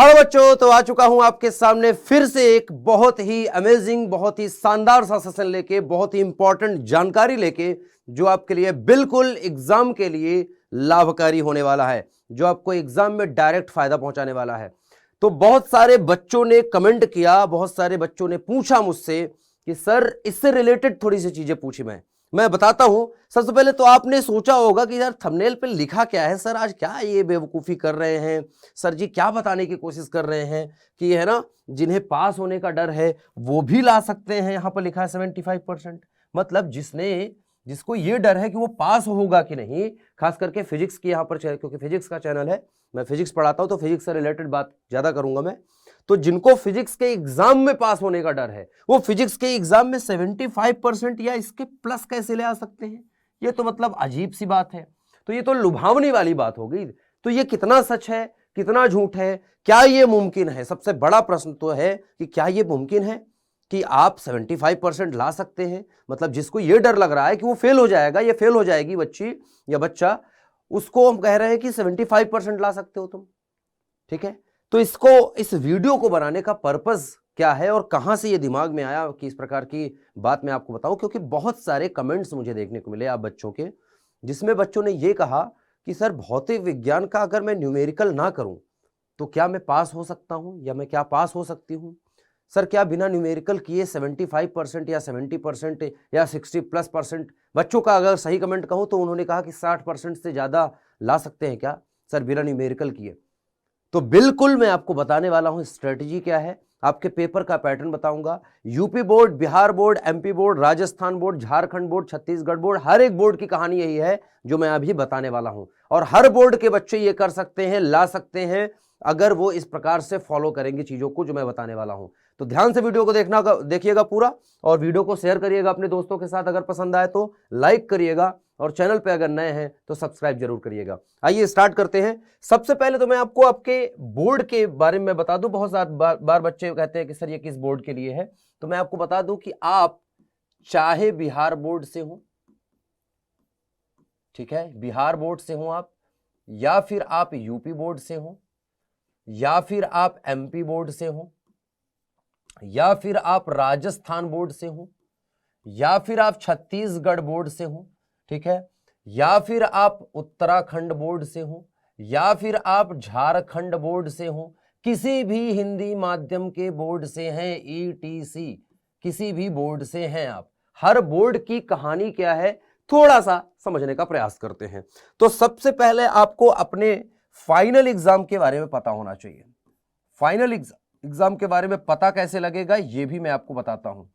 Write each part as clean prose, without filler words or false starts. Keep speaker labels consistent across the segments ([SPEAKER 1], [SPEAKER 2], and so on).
[SPEAKER 1] Hello बच्चों, तो आ चुका हूं आपके सामने फिर से एक बहुत ही अमेजिंग, बहुत ही शानदार सा सेशन लेके, बहुत ही इंपॉर्टेंट जानकारी लेके, जो आपके लिए बिल्कुल एग्जाम के लिए लाभकारी होने वाला है, जो आपको एग्जाम में डायरेक्ट फायदा पहुंचाने वाला है। तो बहुत सारे बच्चों ने कमेंट किया, बहुत सारे बच्चों ने पूछा मुझसे कि सर इससे रिलेटेड थोड़ी सी चीजें पूछी। मैं बताता हूं। सबसे पहले तो आपने सोचा होगा कि यार थंबनेल पे लिखा क्या है, सर आज क्या ये बेवकूफ़ी कर रहे हैं, सर जी क्या बताने की कोशिश कर रहे हैं कि है ना, जिन्हें पास होने का डर है वो भी ला सकते हैं। यहां पर लिखा है 75%, मतलब जिसको ये डर है कि वो पास होगा कि नहीं, खास करके फिजिक्स की यहाँ पर, क्योंकि फिजिक्स का चैनल है, मैं फिजिक्स पढ़ाता हूं तो फिजिक्स से रिलेटेड बात ज्यादा करूंगा मैं। तो जिनको फिजिक्स के एग्जाम में पास होने का डर है, वो फिजिक्स के एग्जाम में 75% या इसके प्लस कैसे ले आ सकते हैं? ये तो मतलब अजीब सी बात है। तो ये तो लुभावनी वाली बात हो गई। तो ये कितना सच है, कितना झूठ है, क्या ये मुमकिन है? सबसे बड़ा प्रश्न तो है कि क्या ये मुमकिन है कि आप 75% ला सकते हैं? मतलब जिसको ये डर लग रहा है कि वो फेल हो जाएगा या फेल हो जाएगी बच्ची या बच्चा, उसको हम कह रहे हैं कि 75% ला सकते हो तुम। ठीक है, तो इस वीडियो को बनाने का पर्पस क्या है और कहां से ये दिमाग में आया कि इस प्रकार की बात मैं आपको बताऊं, क्योंकि बहुत सारे कमेंट्स मुझे देखने को मिले आप बच्चों के, जिसमें बच्चों ने ये कहा कि सर भौतिक विज्ञान का अगर मैं न्यूमेरिकल ना करूं तो क्या मैं पास हो सकता हूं या मैं क्या पास हो सकती हूं? सर क्या बिना न्यूमेरिकल किए 75% या 70% या 60+%? बच्चों का अगर सही कमेंट कहूं तो उन्होंने कहा कि 60% से ज्यादा ला सकते हैं क्या सर बिना न्यूमेरिकल किए? तो बिल्कुल मैं आपको बताने वाला हूं स्ट्रेटजी क्या है, आपके पेपर का पैटर्न बताऊंगा। UP board, Bihar board, MP board, Rajasthan board, Jharkhand board, Chhattisgarh board, हर एक बोर्ड की कहानी यही है जो मैं अभी बताने वाला हूं। और हर बोर्ड के बच्चे ये कर सकते हैं, ला सकते हैं, अगर वो इस प्रकार से फॉलो करेंगे चीजों को जो मैं बताने वाला हूं। तो ध्यान से वीडियो को देखिएगा पूरा, और वीडियो को शेयर करिएगा अपने दोस्तों के साथ, अगर पसंद आए तो लाइक करिएगा, और चैनल पे अगर नए हैं तो सब्सक्राइब जरूर करिएगा। आइए स्टार्ट करते हैं। सबसे पहले तो मैं आपको आपके बोर्ड के बारे में बता दूं। बहुत बार बच्चे कहते हैं कि सर ये किस बोर्ड के लिए है, तो मैं आपको बता दूं कि आप चाहे बिहार बोर्ड से हो, ठीक है, बिहार बोर्ड से हो आप, या फिर आप यूपी बोर्ड से हो, या फिर आप एमपी बोर्ड से हो, या फिर आप राजस्थान बोर्ड से हो, या फिर आप छत्तीसगढ़ बोर्ड से हो, ठीक है, या फिर आप उत्तराखंड बोर्ड से हो, या फिर आप झारखंड बोर्ड से हो, किसी भी हिंदी माध्यम के बोर्ड से हैं, ईटीसी किसी भी बोर्ड से हैं आप, हर बोर्ड की कहानी क्या है थोड़ा सा समझने का प्रयास करते हैं। तो सबसे पहले आपको अपने फाइनल एग्जाम के बारे में पता होना चाहिए। फाइनल एग्जाम के बारे में पता कैसे लगेगा ये भी मैं आपको बताता हूं।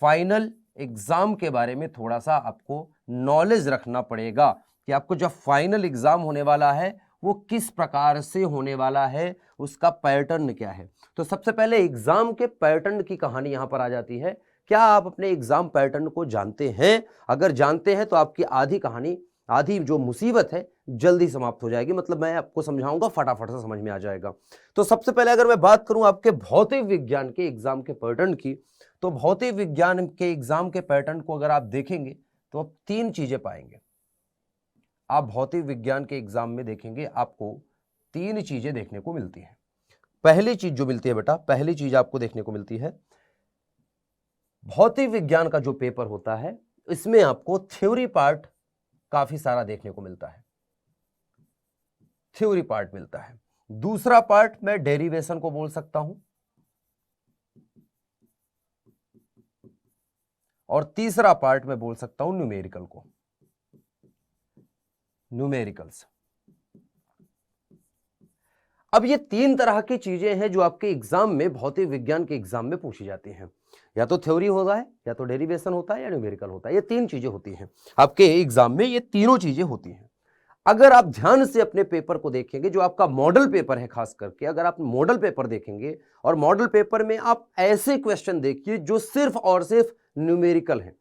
[SPEAKER 1] फाइनल एग्जाम के बारे में थोड़ा सा आपको नॉलेज रखना पड़ेगा कि आपको जब फाइनल एग्जाम होने वाला है वो किस प्रकार से होने वाला है, उसका पैटर्न क्या है। तो सबसे पहले एग्जाम के पैटर्न की कहानी यहां पर आ जाती है। क्या आप अपने एग्जाम पैटर्न को जानते हैं? अगर जानते हैं तो आपकी आधी कहानी, आधी जो मुसीबत है जल्दी समाप्त हो जाएगी। मतलब मैं आपको समझाऊंगा, फटाफट से समझ में आ जाएगा। तो सबसे पहले अगर मैं बात करूं आपके भौतिक विज्ञान के एग्जाम के पैटर्न की, तो भौतिक विज्ञान के एग्जाम के पैटर्न को अगर आप देखेंगे तो आप तीन चीजें पाएंगे। आप भौतिक विज्ञान के एग्जाम में देखेंगे आपको तीन चीजें देखने को मिलती हैं। पहली चीज जो मिलती है बेटा, पहली चीज आपको देखने को मिलती है, भौतिक विज्ञान का जो पेपर होता है इसमें आपको थ्योरी पार्ट काफी सारा देखने को मिलता है, थ्योरी पार्ट मिलता है। दूसरा पार्ट मैं डेरिवेशन को बोल सकता हूं, और तीसरा पार्ट मैं बोल सकता हूं न्यूमेरिकल को, न्यूमेरिकल्स। अब ये तीन तरह की चीजें हैं जो आपके एग्जाम में, भौतिक विज्ञान के एग्जाम में पूछी जाती हैं। या तो थ्योरी होता है, या तो डेरिवेशन होता है, या न्यूमेरिकल होता है। ये तीन चीजें होती हैं आपके एग्जाम में, ये तीनों चीजें होती हैं। अगर आप ध्यान से अपने पेपर को देखेंगे, जो आपका मॉडल पेपर है खास करके, अगर आप मॉडल पेपर देखेंगे और मॉडल पेपर में आप ऐसे क्वेश्चन देखिए जो सिर्फ और सिर्फ न्यूमेरिकल हैं,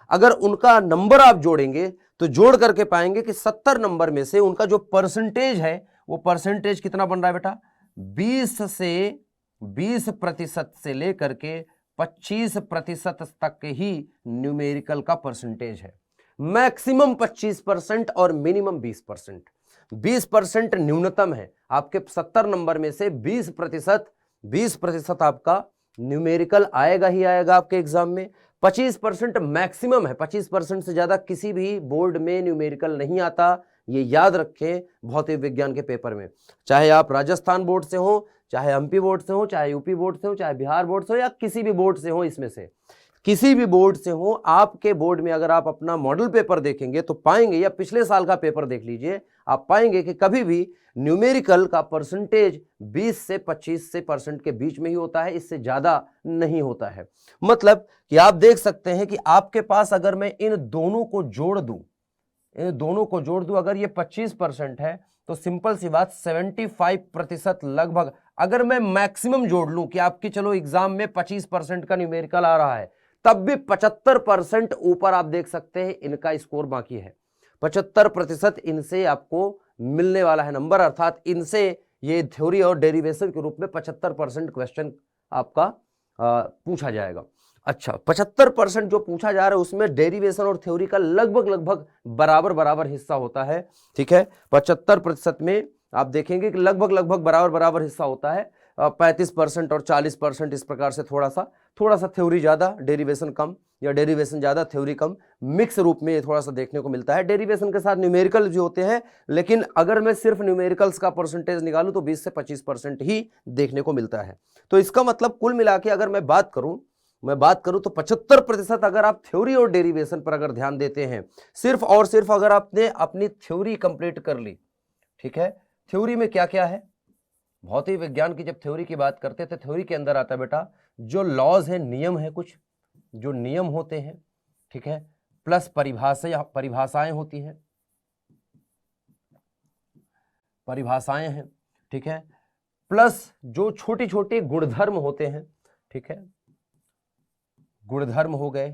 [SPEAKER 1] अगर उनका नंबर आप जोड़ेंगे तो जोड़ करके पाएंगे कि 70 नंबर में से उनका जो परसेंटेज है वो परसेंटेज कितना बन रहा है बेटा, 20% से लेकर के 25% तक के ही न्यूमेरिकल का परसेंटेज है। मैक्सिमम 25% और मिनिमम 20%। 20% न्यूनतम है। आपके 70 नंबर में से 20% आपका न्यूमेरिकल आएगा ही आएगा आपके एग्जाम में। 25% मैक्सिमम है, 25% से ज्यादा किसी भी बोर्ड में न्यूमेरिकल नहीं आता, ये याद रखें भौतिक विज्ञान के पेपर में। चाहे आप राजस्थान बोर्ड से हो, चाहे एमपी बोर्ड से हो, चाहे यूपी बोर्ड से हो, चाहे बिहार बोर्ड से हो, या किसी भी बोर्ड से हो, इसमें से किसी भी बोर्ड से हो, आपके बोर्ड में अगर आप अपना मॉडल पेपर देखेंगे तो पाएंगे, या पिछले साल का पेपर देख लीजिए, आप पाएंगे कि कभी भी न्यूमेरिकल का परसेंटेज 20 से 25% के बीच में ही होता है, इससे ज्यादा नहीं होता है। मतलब कि आप देख सकते हैं कि आपके पास अगर मैं इन दोनों को जोड़ दूं, अगर ये 25% है तो सिंपल सी बात 75% लगभग, अगर मैं मैक्सिमम जोड़ लूं कि आपकी चलो एग्जाम में 25% का न्यूमेरिकल आ रहा है, तब भी 75% ऊपर आप देख सकते हैं इनका स्कोर बाकी है। 75% इनसे आपको मिलने वाला है नंबर, अर्थात इनसे ये थ्योरी और डेरिवेशन के रूप में 75% क्वेश्चन आपका पूछा जाएगा। अच्छा, 75% जो पूछा जा रहा है उसमें डेरिवेशन और थ्योरी का लगभग बराबर हिस्सा होता है। ठीक है, 75% में आप देखेंगे कि लगभग बराबर हिस्सा होता है। 35% और 40% इस प्रकार से थोड़ा सा थ्योरी ज्यादा डेरिवेशन कम, या डेरिवेशन ज्यादा थ्योरी कम, मिक्स रूप में ये थोड़ा सा देखने को मिलता है। डेरिवेशन के साथ न्यूमेरिकल भी होते हैं, लेकिन अगर मैं सिर्फ न्यूमेरिकल्स का परसेंटेज निकालूं तो 20 से 25% ही देखने को मिलता है। तो इसका मतलब कुल मिला के अगर मैं बात करूं तो 75% अगर आप थ्योरी और डेरिवेशन पर अगर ध्यान देते हैं, सिर्फ और सिर्फ अगर आपने अपनी थ्योरी कंप्लीट कर ली, ठीक है, थ्योरी में क्या क्या है, भौतिक विज्ञान की जब थ्योरी की बात करते थे, थ्योरी के अंदर आता है बेटा जो लॉज है, नियम है, कुछ जो नियम होते हैं, ठीक है, प्लस परिभाषाएं होती हैं, परिभाषाएं हैं, ठीक है, प्लस जो छोटी छोटी गुणधर्म होते हैं, ठीक है, गुणधर्म हो गए,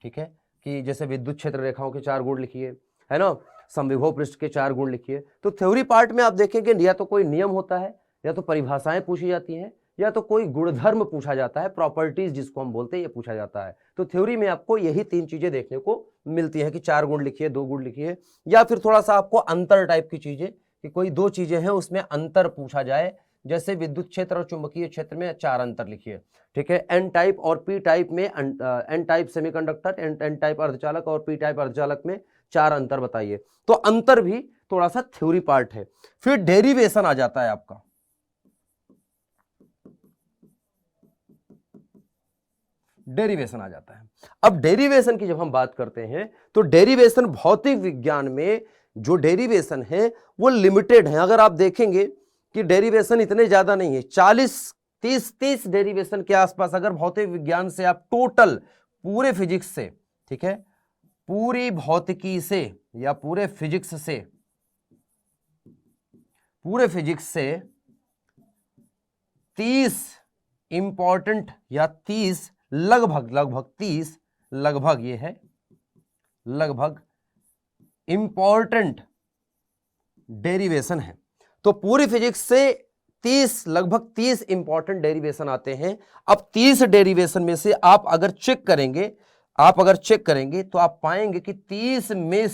[SPEAKER 1] ठीक है, कि जैसे विद्युत क्षेत्र रेखाओं के 4 गुण लिखिए, है ना, समविभव पृष्ठ के 4 गुण लिखिए। तो थ्योरी पार्ट में आप देखेंगे या तो कोई नियम होता है, या तो परिभाषाएं पूछी जाती हैं, या तो कोई गुणधर्म पूछा जाता है, प्रॉपर्टीज जिसको हम बोलते हैं, ये पूछा जाता है। तो थ्योरी में आपको यही 3 चीजें देखने को मिलती है कि 4 गुण लिखिए, 2 गुण लिखिए, या फिर थोड़ा सा आपको अंतर टाइप की चीजें, कि कोई 2 चीजें हैं उसमें अंतर पूछा जाए, जैसे विद्युत क्षेत्र और चुंबकीय क्षेत्र में 4 अंतर लिखिए, ठीक है, एन टाइप और पी टाइप में, N type semiconductor, N type अर्धचालक और पी टाइप अर्धचालक में 4 अंतर बताइए। तो अंतर भी थोड़ा सा थ्योरी पार्ट है। फिर डेरिवेशन आ जाता है आपका, डेरिवेशन आ जाता है। अब डेरिवेशन की जब हम बात करते हैं तो डेरिवेशन भौतिक विज्ञान में जो डेरिवेशन है वो लिमिटेड है। अगर आप देखेंगे कि डेरिवेशन इतने ज्यादा नहीं है, 40-30 डेरिवेशन के आसपास अगर भौतिक विज्ञान से आप टोटल पूरे फिजिक्स से, ठीक है, पूरी भौतिकी से या पूरे फिजिक्स से 30 इंपॉर्टेंट या 30 लगभग ये है लगभग इंपॉर्टेंट डेरिवेशन है। तो पूरी फिजिक्स से लगभग 30 इंपॉर्टेंट डेरिवेशन आते हैं। अब 30 डेरिवेशन में से आप अगर चेक करेंगे तो आप पाएंगे कि 30 में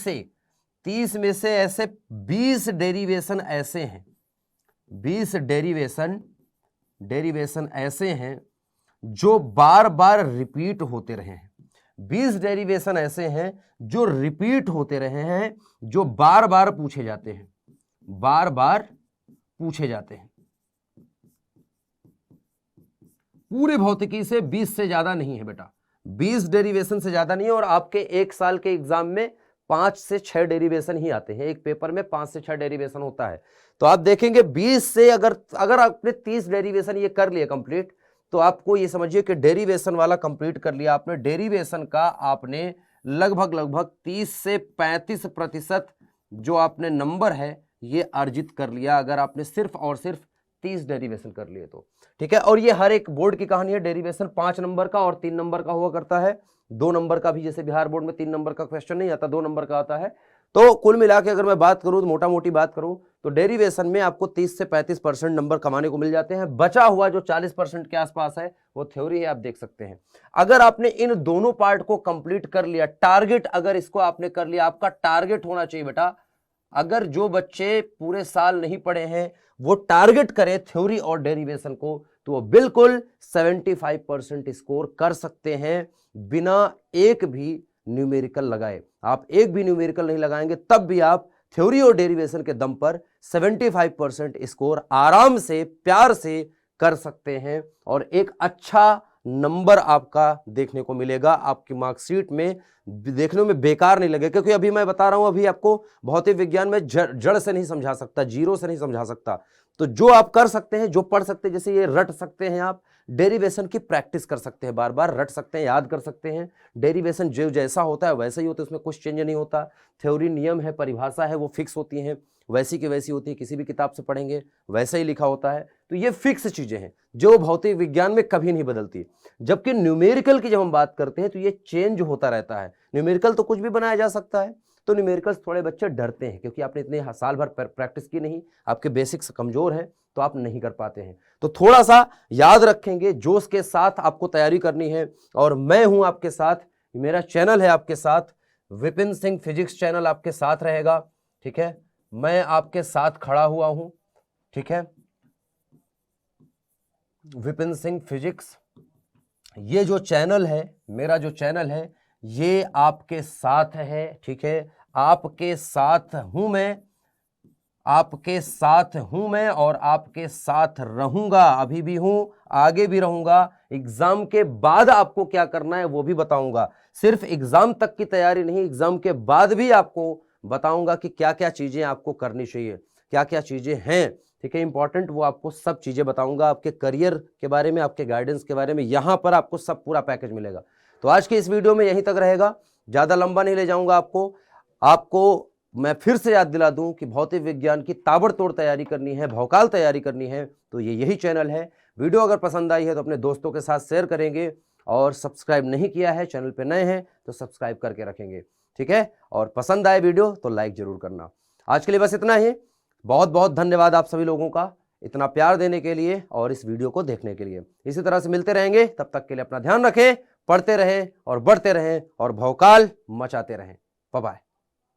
[SPEAKER 1] से ऐसे 20 डेरिवेशन ऐसे हैं, 20 डेरिवेशन ऐसे हैं जो बार बार रिपीट होते रहे हैं। 20 डेरिवेशन ऐसे हैं जो रिपीट होते रहे हैं, जो बार बार पूछे जाते हैं, पूरे भौतिकी से 20 से ज्यादा नहीं है बेटा, 20 डेरिवेशन से ज्यादा नहीं है। और आपके 1 साल के एग्जाम में 5 से 6 डेरिवेशन ही आते हैं, एक पेपर में 5 से 6 डेरिवेशन होता है। तो आप देखेंगे 20 से अगर आपने 30 डेरिवेशन ये कर लिए कंप्लीट, तो आपको ये समझिए कि डेरिवेशन वाला कंप्लीट कर लिया आपने। डेरिवेशन का आपने लगभग 30 से 35% जो आपने नंबर है ये अर्जित कर लिया, अगर आपने सिर्फ और सिर्फ 30 डेरिवेशन कर लिए तो, ठीक है। और ये हर एक बोर्ड की कहानी है। डेरिवेशन 5 नंबर का और 3 नंबर का हुआ करता है, 2 नंबर का भी, जैसे बिहार बोर्ड में 3 नंबर का क्वेश्चन नहीं आता, 2 नंबर का आता है। तो कुल मिला के अगर मैं बात करूं, तो मोटा मोटी बात करूं, तो डेरिवेशन में आपको 30 से 35% नंबर कमाने को मिल जाते हैं। बचा हुआ जो 40% के आसपास है वो थ्योरी है, आप देख सकते हैं। अगर आपने इन दोनों पार्ट को कंप्लीट कर लिया, टारगेट अगर इसको आपने कर लिया, आपका टारगेट होना चाहिए बेटा अगर जो बच्चे पूरे साल नहीं पढ़े हैं वो टारगेट करें थ्योरी और डेरिवेशन को, तो वो बिल्कुल 75% स्कोर कर सकते हैं बिना एक भी न्यूमेरिकल लगाए। आप एक भी न्यूमेरिकल नहीं लगाएंगे तब भी आप थ्योरी और डेरिवेशन के दम पर 75% स्कोर आराम से, प्यार से कर सकते हैं और एक अच्छा नंबर आपका देखने को मिलेगा, आपकी मार्कशीट में देखने में बेकार नहीं लगे। क्योंकि अभी मैं बता रहा हूं, अभी आपको भौतिक विज्ञान में जड़ से नहीं समझा सकता, जीरो से नहीं समझा सकता। तो जो आप कर सकते हैं, जो पढ़ सकते हैं, जैसे ये रट सकते हैं, आप डेरिवेशन की प्रैक्टिस कर सकते हैं, बार बार रट सकते हैं, याद कर सकते हैं। डेरिवेशन जो जैसा होता है वैसा ही होता है, उसमें कुछ चेंज नहीं होता। थ्योरी नियम है, परिभाषा है, वो फिक्स होती हैं, वैसी की वैसी होती है, किसी भी किताब से पढ़ेंगे वैसा ही लिखा होता है। तो ये फिक्स चीजें हैं जो भौतिक विज्ञान में कभी नहीं बदलती। जबकि न्यूमेरिकल की जब हम बात करते हैं तो ये चेंज होता रहता है। न्यूमेरिकल तो कुछ भी बनाया जा सकता है, तो न्यूमेरिकल्स थोड़े बच्चे डरते हैं क्योंकि आपने इतने साल भर प्रैक्टिस की नहीं, आपके बेसिक्स कमजोर हैं, तो आप नहीं कर पाते हैं। तो थोड़ा सा याद रखेंगे, जोश के साथ आपको तैयारी करनी है। और मैं हूं आपके साथ, मेरा चैनल है आपके साथ, विपिन सिंह फिजिक्स चैनल आपके साथ रहेगा, ठीक है। मैं आपके साथ खड़ा हुआ हूं, ठीक है। विपिन सिंह फिजिक्स, ये जो चैनल है, मेरा जो चैनल है, ये आपके साथ है, ठीक है। आपके साथ हूं मैं, आपके साथ हूं मैं और आपके साथ रहूंगा, अभी भी हूं, आगे भी रहूंगा। एग्जाम के बाद आपको क्या करना है वो भी बताऊंगा। सिर्फ एग्जाम तक की तैयारी नहीं, एग्जाम के बाद भी आपको बताऊंगा कि क्या क्या चीजें आपको करनी चाहिए, क्या क्या चीजें हैं, ठीक है, इंपॉर्टेंट, वो आपको सब चीजें बताऊंगा। आपके करियर के बारे में, आपके गाइडेंस के बारे में, यहां पर आपको सब पूरा पैकेज मिलेगा। तो आज के इस वीडियो में यहीं तक रहेगा, ज्यादा लंबा नहीं ले जाऊंगा आपको मैं फिर से याद दिला दूं कि भौतिक विज्ञान की ताबड़तोड़ तैयारी करनी है, भौकाल तैयारी करनी है, तो ये यही चैनल है। वीडियो अगर पसंद आई है तो अपने दोस्तों के साथ शेयर करेंगे, और सब्सक्राइब नहीं किया है, चैनल पे नए हैं तो सब्सक्राइब करके रखेंगे, ठीक है। और पसंद आए वीडियो तो लाइक जरूर करना। आज के लिए बस इतना ही। बहुत बहुत धन्यवाद आप सभी लोगों का इतना प्यार देने के लिए और इस वीडियो को देखने के लिए। इसी तरह से मिलते रहेंगे, तब तक के लिए अपना ध्यान रखें, पढ़ते रहें और बढ़ते रहें और भौकाल मचाते रहें। Bye bye.